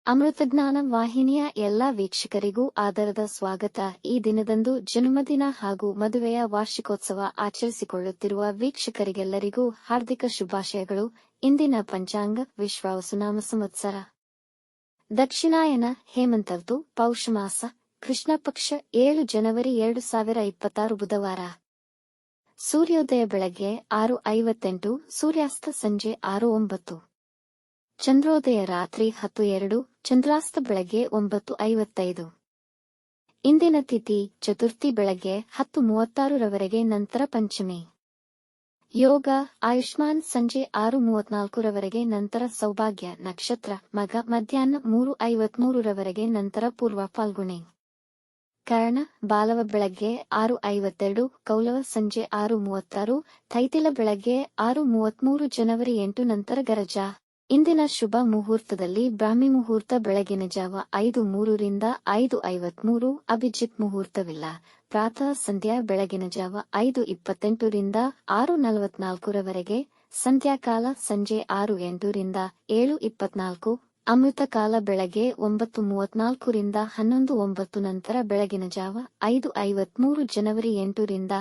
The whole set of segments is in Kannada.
ಅಮೃತಜ್ಞಾನ ವಾಹಿನಿಯ ಎಲ್ಲಾ ವೀಕ್ಷಕರಿಗೂ ಆದರದ ಸ್ವಾಗತ. ಈ ದಿನದಂದು ಜನ್ಮದಿನ ಹಾಗೂ ಮದುವೆಯ ವಾರ್ಷಿಕೋತ್ಸವ ಆಚರಿಸಿಕೊಳ್ಳುತ್ತಿರುವ ವೀಕ್ಷಕರಿಗೆಲ್ಲರಿಗೂ ಹಾರ್ದಿಕ ಶುಭಾಶಯಗಳು. ಇಂದಿನ ಪಂಚಾಂಗ ವಿಶ್ವಾವಸುನಾಮ ಸಂವತ್ಸರ ದಕ್ಷಿಣಾಯನ ಹೇಮಂತ ಋತು ಪೌಷಮಾಸ ಕೃಷ್ಣ ಪಕ್ಷ 7 ಜನವರಿ 2026 ಬುಧವಾರ. ಸೂರ್ಯೋದಯ ಬೆಳಗ್ಗೆ 6:58, ಸೂರ್ಯಾಸ್ತ ಸಂಜೆ 6:09. ಚಂದ್ರೋದಯ ರಾತ್ರಿ 10:02, ಚಂದ್ರಾಸ್ತ ಬೆಳಗ್ಗೆ 9:55. ಇಂದಿನ ತಿಥಿ ಚತುರ್ಥಿ ಬೆಳಗ್ಗೆ 10:36 ರವರೆಗೆ, ನಂತರ ಪಂಚಮಿ. ಯೋಗ ಆಯುಷ್ಮಾನ್ ಸಂಜೆ 6:34 ರವರೆಗೆ, ನಂತರ ಸೌಭಾಗ್ಯ. ನಕ್ಷತ್ರ ಮಗ ಮಧ್ಯಾಹ್ನ 3:53 ರವರೆಗೆ, ನಂತರ ಪೂರ್ವ ಫಾಲ್ಗುಣಿ. ಕರ್ಣ ಬಾಲವ ಬೆಳಗ್ಗೆ 6:52, ಕೌಲವ ಸಂಜೆ 6:36, ತೈತಿಲ ಬೆಳಗ್ಗೆ 6:33 ಜನವರಿ 8, ನಂತರ ಗರಜ. ಇಂದಿನ ಶುಭ ಮುಹೂರ್ತದಲ್ಲಿ ಬ್ರಾಹ್ಮಿ ಮುಹೂರ್ತ ಬೆಳಗಿನ ಜಾವ 5:03 ರಿಂದ 5:53, ಅಭಿಜಿತ್ ಮುಹೂರ್ತವಿಲ್ಲ. ಪ್ರಾತಃ ಸಂಧ್ಯಾ ಬೆಳಗಿನ ಜಾವ 5:28 ರಿಂದ 6:44 ರವರೆಗೆ, ಸಂಧ್ಯಾಕಾಲ ಸಂಜೆ 6:08 ರಿಂದ 7:24, ಅಮೃತ ಕಾಲ ಬೆಳಗ್ಗೆ 9:34 ರಿಂದ 11:09, ನಂತರ ಬೆಳಗಿನ ಜಾವ 5:53 ಜನವರಿ 8 ರಿಂದ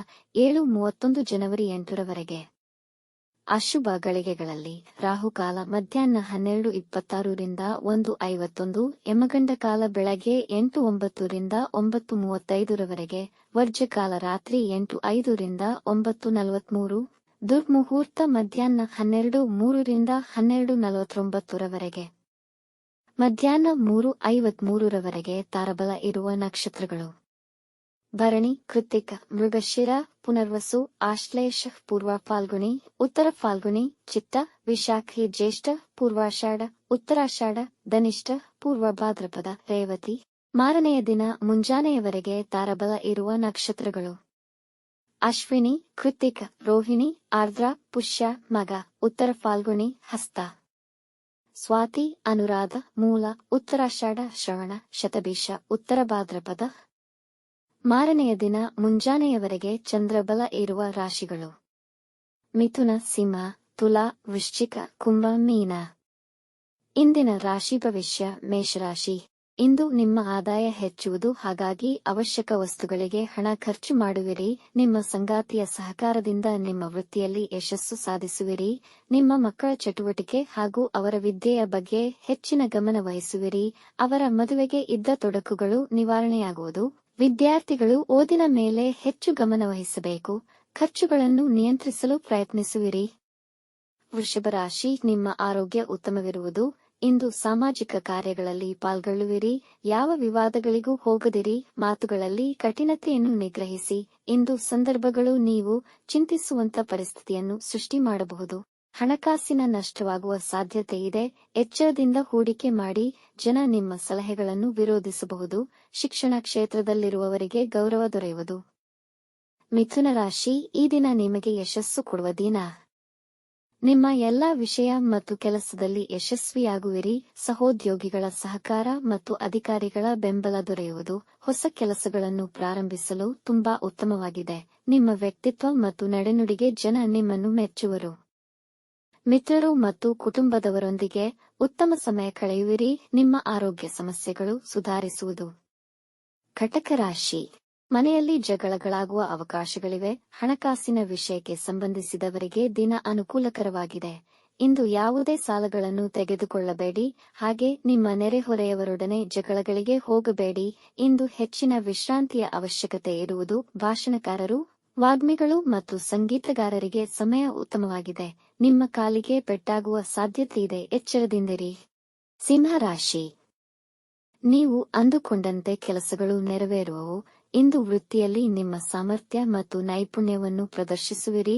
7:31 ಜನವರಿ 8 ರವರೆಗೆ. ಅಶುಭ ಗಳಿಗೆಗಳಲ್ಲಿ ರಾಹುಕಾಲ ಮಧ್ಯಾಹ್ನ 12:26 ರಿಂದ 1:51, ಯಮಗಂಡ ಕಾಲ ಬೆಳಗ್ಗೆ 8:09 ರಿಂದ 9:35 ರವರೆಗೆ, ವರ್ಜಕಾಲ ರಾತ್ರಿ 8:05 ರಿಂದ 9:43, ದುರ್ಮುಹೂರ್ತ ಮಧ್ಯಾಹ್ನ 12:03 ರಿಂದ 12:49 ರವರೆಗೆ. ಮಧ್ಯಾಹ್ನ 3:53 ರವರೆಗೆ ತಾರಬಲ ಇರುವ ನಕ್ಷತ್ರಗಳು: ಭರಣಿ, ಕೃತ್ತಿಕ, ಮೃಗಶಿರ, ಪುನರ್ವಸು, ಆಶ್ಲೇಷ, ಪೂರ್ವ ಫಾಲ್ಗುಣಿ, ಉತ್ತರ ಫಾಲ್ಗುಣಿ, ಚಿತ್ತ, ವಿಶಾಖಿ, ಜ್ಯೇಷ್ಠ, ಪೂರ್ವಾಷಾಢ, ಉತ್ತರಾಷಾಢ, ಧನಿಷ್ಠ, ಪೂರ್ವ ಭಾದ್ರಪದ, ರೇವತಿ. ಮಾರನೆಯ ದಿನ ಮುಂಜಾನೆಯವರೆಗೆ ತಾರಬಲ ಇರುವ ನಕ್ಷತ್ರಗಳು: ಅಶ್ವಿನಿ, ಕೃತ್ತಿಕ, ರೋಹಿಣಿ, ಆರ್ದ್ರ, ಪುಷ್ಯ, ಮಗ, ಉತ್ತರ ಫಾಲ್ಗುಣಿ, ಹಸ್ತ. ಸ್ವಾತಿ, ಅನುರಾಧ, ಮೂಲ, ಉತ್ತರಾಷಾಢ, ಶ್ರವಣ, ಶತಭಿಷ, ಉತ್ತರ ಭಾದ್ರಪದ. ಮಾರನೆಯ ದಿನ ಮುಂಜಾನೆಯವರೆಗೆ ಚಂದ್ರಬಲ ಇರುವ ರಾಶಿಗಳು: ಮಿಥುನ, ಸಿಂಹ, ತುಲಾ, ವೃಶ್ಚಿಕ, ಕುಂಭ, ಮೀನ. ಇಂದಿನ ರಾಶಿ ಭವಿಷ್ಯ: ಮೇಷರಾಶಿ. ಇಂದು ನಿಮ್ಮ ಆದಾಯ ಹೆಚ್ಚುವುದು, ಹಾಗಾಗಿ ಅವಶ್ಯಕ ವಸ್ತುಗಳಿಗೆ ಹಣ ಖರ್ಚು ಮಾಡುವಿರಿ. ನಿಮ್ಮ ಸಂಗಾತಿಯ ಸಹಕಾರದಿಂದ ನಿಮ್ಮ ವೃತ್ತಿಯಲ್ಲಿ ಯಶಸ್ಸು ಸಾಧಿಸುವಿರಿ. ನಿಮ್ಮ ಮಕ್ಕಳ ಚಟುವಟಿಕೆ ಹಾಗೂ ಅವರ ವಿದ್ಯೆಯ ಬಗ್ಗೆ ಹೆಚ್ಚಿನ ಗಮನ ವಹಿಸುವಿರಿ. ಅವರ ಮದುವೆಗೆ ಇದ್ದ ತೊಡಕುಗಳು ನಿವಾರಣೆಯಾಗುವುದು. ವಿದ್ಯಾರ್ಥಿಗಳು ಓದಿನ ಮೇಲೆ ಹೆಚ್ಚು ಗಮನ ವಹಿಸಬೇಕು. ಖರ್ಚುಗಳನ್ನು ನಿಯಂತ್ರಿಸಲು ಪ್ರಯತ್ನಿಸುವಿರಿ. ವೃಷಭ ರಾಶಿ. ನಿಮ್ಮ ಆರೋಗ್ಯ ಉತ್ತಮವಿರುವುದು. ಇಂದು ಸಾಮಾಜಿಕ ಕಾರ್ಯಗಳಲ್ಲಿ ಪಾಲ್ಗೊಳ್ಳುವಿರಿ. ಯಾವ ವಿವಾದಗಳಿಗೂ ಹೋಗದಿರಿ. ಮಾತುಗಳಲ್ಲಿ ಕಠಿಣತೆಯನ್ನು ನಿಗ್ರಹಿಸಿ. ಇಂದು ಸಂದರ್ಭಗಳು ನೀವು ಚಿಂತಿಸುವಂತ ಪರಿಸ್ಥಿತಿಯನ್ನು ಸೃಷ್ಟಿ ಮಾಡಬಹುದು. ಹಣಕಾಸಿನ ನಷ್ಟವಾಗುವ ಸಾಧ್ಯತೆಯಿದೆ. ಎಚ್ಚರದಿಂದ ಹೂಡಿಕೆ ಮಾಡಿ. ಜನ ನಿಮ್ಮ ಸಲಹೆಗಳನ್ನು ವಿರೋಧಿಸಬಹುದು. ಶಿಕ್ಷಣ ಕ್ಷೇತ್ರದಲ್ಲಿರುವವರಿಗೆ ಗೌರವ ದೊರೆಯುವುದು. ಮಿಥುನ ರಾಶಿ. ಈ ದಿನ ನಿಮಗೆ ಯಶಸ್ಸು ಕೊಡುವ ದಿನ. ನಿಮ್ಮ ಎಲ್ಲಾ ವಿಷಯ ಮತ್ತು ಕೆಲಸದಲ್ಲಿ ಯಶಸ್ವಿಯಾಗುವಿರಿ. ಸಹೋದ್ಯೋಗಿಗಳ ಸಹಕಾರ ಮತ್ತು ಅಧಿಕಾರಿಗಳ ಬೆಂಬಲ ದೊರೆಯುವುದು. ಹೊಸ ಕೆಲಸಗಳನ್ನು ಪ್ರಾರಂಭಿಸಲು ತುಂಬಾ ಉತ್ತಮವಾಗಿದೆ. ನಿಮ್ಮ ವ್ಯಕ್ತಿತ್ವ ಮತ್ತು ನಡೆನುಡಿಗೆ ಜನ ನಿಮ್ಮನ್ನು ಮೆಚ್ಚುವರು. ಮಿತ್ರರು ಮತ್ತು ಕುಟುಂಬದವರೊಂದಿಗೆ ಉತ್ತಮ ಸಮಯ ಕಳೆಯುವಿರಿ. ನಿಮ್ಮ ಆರೋಗ್ಯ ಸಮಸ್ಯೆಗಳು ಸುಧಾರಿಸುವುದು. ಕಟಕ ರಾಶಿ. ಮನೆಯಲ್ಲಿ ಜಗಳಗಳಾಗುವ ಅವಕಾಶಗಳಿವೆ. ಹಣಕಾಸಿನ ವಿಷಯಕ್ಕೆ ಸಂಬಂಧಿಸಿದವರಿಗೆ ದಿನ ಅನುಕೂಲಕರವಾಗಿದೆ. ಇಂದು ಯಾವುದೇ ಸಾಲಗಳನ್ನು ತೆಗೆದುಕೊಳ್ಳಬೇಡಿ. ಹಾಗೆ ನಿಮ್ಮ ನೆರೆಹೊರೆಯವರೊಡನೆ ಜಗಳಗಳಿಗೆ ಹೋಗಬೇಡಿ. ಇಂದು ಹೆಚ್ಚಿನ ವಿಶ್ರಾಂತಿಯ ಅವಶ್ಯಕತೆ ಇರುವುದು. ಭಾಷಣಕಾರರು, ವಾಗ್ಮಿಗಳು ಮತ್ತು ಸಂಗೀತಗಾರರಿಗೆ ಸಮಯ ಉತ್ತಮವಾಗಿದೆ. ನಿಮ್ಮ ಕಾಲಿಗೆ ಪೆಟ್ಟಾಗುವ ಸಾಧ್ಯತೆಯಿದೆ. ಎಚ್ಚರದಿಂದಿರಿ. ಸಿಂಹ ರಾಶಿ. ನೀವು ಅಂದುಕೊಂಡಂತೆ ಕೆಲಸಗಳು ನೆರವೇರುವವು. ಇಂದು ವೃತ್ತಿಯಲ್ಲಿ ನಿಮ್ಮ ಸಾಮರ್ಥ್ಯ ಮತ್ತು ನೈಪುಣ್ಯವನ್ನು ಪ್ರದರ್ಶಿಸುವಿರಿ.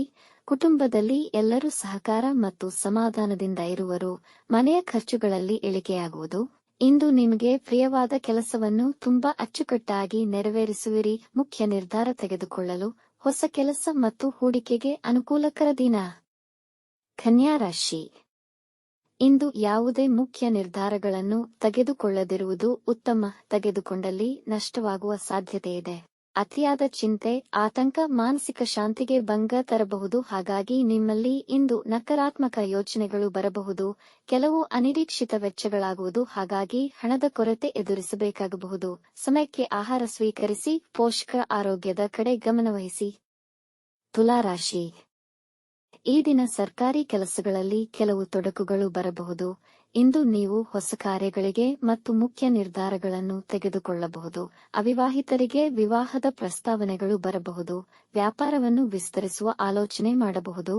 ಕುಟುಂಬದಲ್ಲಿ ಎಲ್ಲರೂ ಸಹಕಾರ ಮತ್ತು ಸಮಾಧಾನದಿಂದ ಇರುವರು. ಮನೆಯ ಖರ್ಚುಗಳಲ್ಲಿ ಇಳಿಕೆಯಾಗುವುದು. ಇಂದು ನಿಮಗೆ ಪ್ರಿಯವಾದ ಕೆಲಸವನ್ನು ತುಂಬಾ ಅಚ್ಚುಕಟ್ಟಾಗಿ ನೆರವೇರಿಸುವಿರಿ. ಮುಖ್ಯ ನಿರ್ಧಾರ ತೆಗೆದುಕೊಳ್ಳಲು ಹೊಸ ಕೆಲಸ ಮತ್ತು ಹೂಡಿಕೆಗೆ ಅನುಕೂಲಕರ ದಿನ. ಕನ್ಯಾ ರಾಶಿ. ಇಂದು ಯಾವುದೇ ಮುಖ್ಯ ನಿರ್ಧಾರಗಳನ್ನು ತೆಗೆದುಕೊಳ್ಳದಿರುವುದು ಉತ್ತಮ. ತೆಗೆದುಕೊಂಡಲ್ಲಿ ನಷ್ಟವಾಗುವ ಸಾಧ್ಯತೆಯಿದೆ. ಅತಿಯಾದ ಚಿಂತೆ, ಆತಂಕ ಮಾನಸಿಕ ಶಾಂತಿಗೆ ಭಂಗ ತರಬಹುದು. ಹಾಗಾಗಿ ನಿಮ್ಮಲ್ಲಿ ಇಂದು ನಕಾರಾತ್ಮಕ ಯೋಚನೆಗಳು ಬರಬಹುದು. ಕೆಲವು ಅನಿರೀಕ್ಷಿತ ವೆಚ್ಚಗಳಾಗುವುದು. ಹಾಗಾಗಿ ಹಣದ ಕೊರತೆ ಎದುರಿಸಬೇಕಾಗಬಹುದು. ಸಮಯಕ್ಕೆ ಆಹಾರ ಸ್ವೀಕರಿಸಿ, ಪೋಷಕ ಆರೋಗ್ಯದ ಕಡೆ ಗಮನವಹಿಸಿ. ತುಲಾರಾಶಿ, ಈ ದಿನ ಸರ್ಕಾರಿ ಕೆಲಸಗಳಲ್ಲಿ ಕೆಲವು ತೊಡಕುಗಳು ಬರಬಹುದು. ಇಂದು ನೀವು ಹೊಸ ಕಾರ್ಯಗಳಿಗೆ ಮತ್ತು ಮುಖ್ಯ ನಿರ್ಧಾರಗಳನ್ನು ತೆಗೆದುಕೊಳ್ಳಬಹುದು. ಅವಿವಾಹಿತರಿಗೆ ವಿವಾಹದ ಪ್ರಸ್ತಾವನೆಗಳು ಬರಬಹುದು. ವ್ಯಾಪಾರವನ್ನು ವಿಸ್ತರಿಸುವ ಆಲೋಚನೆ ಮಾಡಬಹುದು.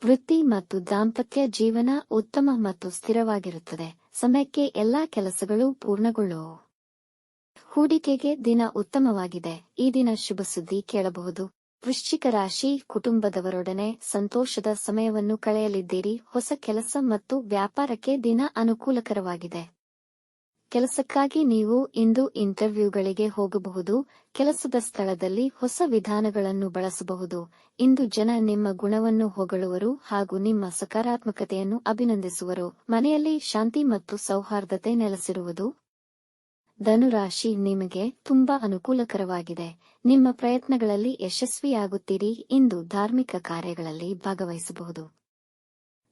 ವೃತ್ತಿ ಮತ್ತು ದಾಂಪತ್ಯ ಜೀವನ ಉತ್ತಮ ಮತ್ತು ಸ್ಥಿರವಾಗಿರುತ್ತದೆ. ಸಮಯಕ್ಕೆ ಎಲ್ಲಾ ಕೆಲಸಗಳು ಪೂರ್ಣಗೊಳ್ಳುವವು. ಹೂಡಿಕೆಗೆ ದಿನ ಉತ್ತಮವಾಗಿದೆ. ಈ ದಿನ ಶುಭ ಸುದ್ದಿ ಕೇಳಬಹುದು. ವೃಶ್ಚಿಕ ರಾಶಿ, ಕುಟುಂಬದವರೊಡನೆ ಸಂತೋಷದ ಸಮಯವನ್ನು ಕಳೆಯಲಿದ್ದೀರಿ. ಹೊಸ ಕೆಲಸ ಮತ್ತು ವ್ಯಾಪಾರಕ್ಕೆ ದಿನ ಅನುಕೂಲಕರವಾಗಿದೆ. ಕೆಲಸಕ್ಕಾಗಿ ನೀವು ಇಂದು ಇಂಟರ್ವ್ಯೂಗಳಿಗೆ ಹೋಗಬಹುದು. ಕೆಲಸದ ಸ್ಥಳದಲ್ಲಿ ಹೊಸ ವಿಧಾನಗಳನ್ನು ಬಳಸಬಹುದು. ಇಂದು ಜನ ನಿಮ್ಮ ಗುಣವನ್ನು ಹೊಗಳುವರು ಹಾಗೂ ನಿಮ್ಮ ಸಕಾರಾತ್ಮಕತೆಯನ್ನು ಅಭಿನಂದಿಸುವರು. ಮನೆಯಲ್ಲಿ ಶಾಂತಿ ಮತ್ತು ಸೌಹಾರ್ದತೆ ನೆಲೆಸಿರುವುದು. ಧನುರಾಶಿ, ನಿಮಗೆ ತುಂಬಾ ಅನುಕೂಲಕರವಾಗಿದೆ. ನಿಮ್ಮ ಪ್ರಯತ್ನಗಳಲ್ಲಿ ಯಶಸ್ವಿಯಾಗುತ್ತೀರಿ. ಇಂದು ಧಾರ್ಮಿಕ ಕಾರ್ಯಗಳಲ್ಲಿ ಭಾಗವಹಿಸಬಹುದು.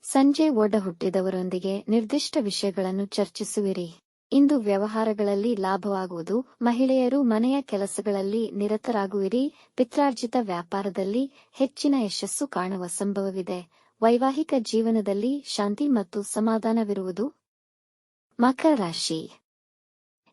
ಸಂಜೆ ಒಡ ಹುಟ್ಟಿದವರೊಂದಿಗೆ ನಿರ್ದಿಷ್ಟ ವಿಷಯಗಳನ್ನು ಚರ್ಚಿಸುವಿರಿ. ಇಂದು ವ್ಯವಹಾರಗಳಲ್ಲಿ ಲಾಭವಾಗುವುದು. ಮಹಿಳೆಯರು ಮನೆಯ ಕೆಲಸಗಳಲ್ಲಿ ನಿರತರಾಗುವಿರಿ. ಪಿತ್ರಾರ್ಜಿತ ವ್ಯಾಪಾರದಲ್ಲಿ ಹೆಚ್ಚಿನ ಯಶಸ್ಸು ಕಾಣುವ ಸಂಭವವಿದೆ. ವೈವಾಹಿಕ ಜೀವನದಲ್ಲಿ ಶಾಂತಿ ಮತ್ತು ಸಮಾಧಾನವಿರುವುದು. ಮಕರ ರಾಶಿ,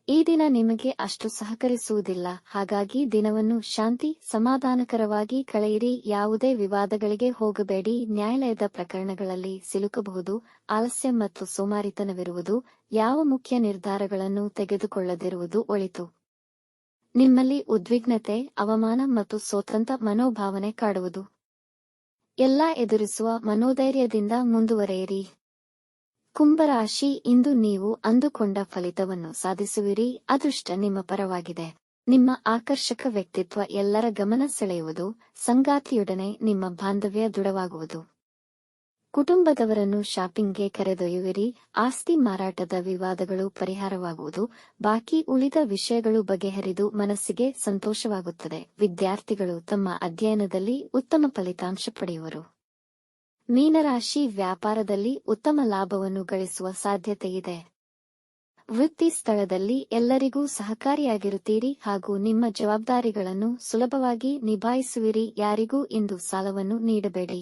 ಈ ದಿನ ನಿಮಗೆ ಅಷ್ಟು ಸಹಕರಿಸುವುದಿಲ್ಲ. ಹಾಗಾಗಿ ದಿನವನ್ನು ಶಾಂತಿ ಸಮಾಧಾನಕರವಾಗಿ ಕಳೆಯಿರಿ. ಯಾವುದೇ ವಿವಾದಗಳಿಗೆ ಹೋಗಬೇಡಿ. ನ್ಯಾಯಾಲಯದ ಪ್ರಕರಣಗಳಲ್ಲಿ ಸಿಲುಕಬಹುದು. ಆಲಸ್ಯ ಮತ್ತು ಸೋಮಾರಿತನವಿರುವುದು. ಯಾವ ಮುಖ್ಯ ನಿರ್ಧಾರಗಳನ್ನು ತೆಗೆದುಕೊಳ್ಳದಿರುವುದು ಒಳಿತು. ನಿಮ್ಮಲ್ಲಿ ಉದ್ವಿಗ್ನತೆ, ಅವಮಾನ ಮತ್ತು ಸ್ವತಂತ್ರ ಮನೋಭಾವನೆ ಕಾಡುವುದು. ಎಲ್ಲಾ ಎದುರಿಸುವ ಮನೋಧೈರ್ಯದಿಂದ ಮುಂದುವರೆಯಿರಿ. ಕುಂಭರಾಶಿ, ಇಂದು ನೀವು ಅಂದುಕೊಂಡ ಫಲಿತವನ್ನು ಸಾಧಿಸುವಿರಿ. ಅದೃಷ್ಟ ನಿಮ್ಮ ಪರವಾಗಿದೆ. ನಿಮ್ಮ ಆಕರ್ಷಕ ವ್ಯಕ್ತಿತ್ವ ಎಲ್ಲರ ಗಮನ ಸೆಳೆಯುವುದು. ಸಂಗಾತಿಯೊಡನೆ ನಿಮ್ಮ ಬಾಂಧವ್ಯ ದೃಢವಾಗುವುದು. ಕುಟುಂಬದವರನ್ನು ಶಾಪಿಂಗ್ಗೆ ಕರೆದೊಯ್ಯುವಿರಿ. ಆಸ್ತಿ ಮಾರಾಟದ ವಿವಾದಗಳು ಪರಿಹಾರವಾಗುವುದು. ಬಾಕಿ ಉಳಿದ ವಿಷಯಗಳು ಬಗೆಹರಿದು ಮನಸ್ಸಿಗೆ ಸಂತೋಷವಾಗುತ್ತದೆ. ವಿದ್ಯಾರ್ಥಿಗಳು ತಮ್ಮ ಅಧ್ಯಯನದಲ್ಲಿ ಉತ್ತಮ ಫಲಿತಾಂಶ ಪಡೆಯುವರು. ಮೀನರಾಶಿ, ವ್ಯಾಪಾರದಲ್ಲಿ ಉತ್ತಮ ಲಾಭವನ್ನು ಗಳಿಸುವ ಸಾಧ್ಯತೆಯಿದೆ. ವೃತ್ತಿ ಸ್ಥಳದಲ್ಲಿ ಎಲ್ಲರಿಗೂ ಸಹಕಾರಿಯಾಗಿರುತ್ತೀರಿ ಹಾಗೂ ನಿಮ್ಮ ಜವಾಬ್ದಾರಿಗಳನ್ನು ಸುಲಭವಾಗಿ ನಿಭಾಯಿಸುವಿರಿ. ಯಾರಿಗೂ ಇಂದು ಸಾಲವನ್ನು ನೀಡಬೇಡಿ.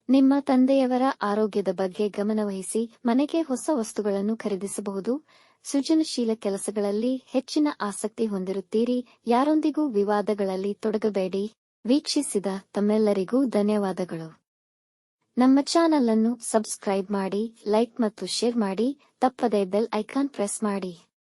ನಿಮ್ಮ ತಂದೆಯವರ ಆರೋಗ್ಯದ ಬಗ್ಗೆ ಗಮನವಹಿಸಿ. ಮನೆಗೆ ಹೊಸ ವಸ್ತುಗಳನ್ನು ಖರೀದಿಸಬಹುದು. ಸೃಜನಶೀಲ ಕೆಲಸಗಳಲ್ಲಿ ಹೆಚ್ಚಿನ ಆಸಕ್ತಿ ಹೊಂದಿರುತ್ತೀರಿ. ಯಾರೊಂದಿಗೂ ವಿವಾದಗಳಲ್ಲಿ ತೊಡಗಬೇಡಿ. ವೀಕ್ಷಿಸಿದ ತಮ್ಮೆಲ್ಲರಿಗೂ ಧನ್ಯವಾದಗಳು. ನಮ್ಮ ಚಾನಲ್ ಅನ್ನು ಸಬ್ಸ್ಕ್ರೈಬ್ ಮಾಡಿ, ಲೈಕ್ ಮತ್ತು ಶೇರ್ ಮಾಡಿ. ತಪ್ಪದೇ ಬೆಲ್ ಐಕಾನ್ ಪ್ರೆಸ್ ಮಾಡಿ.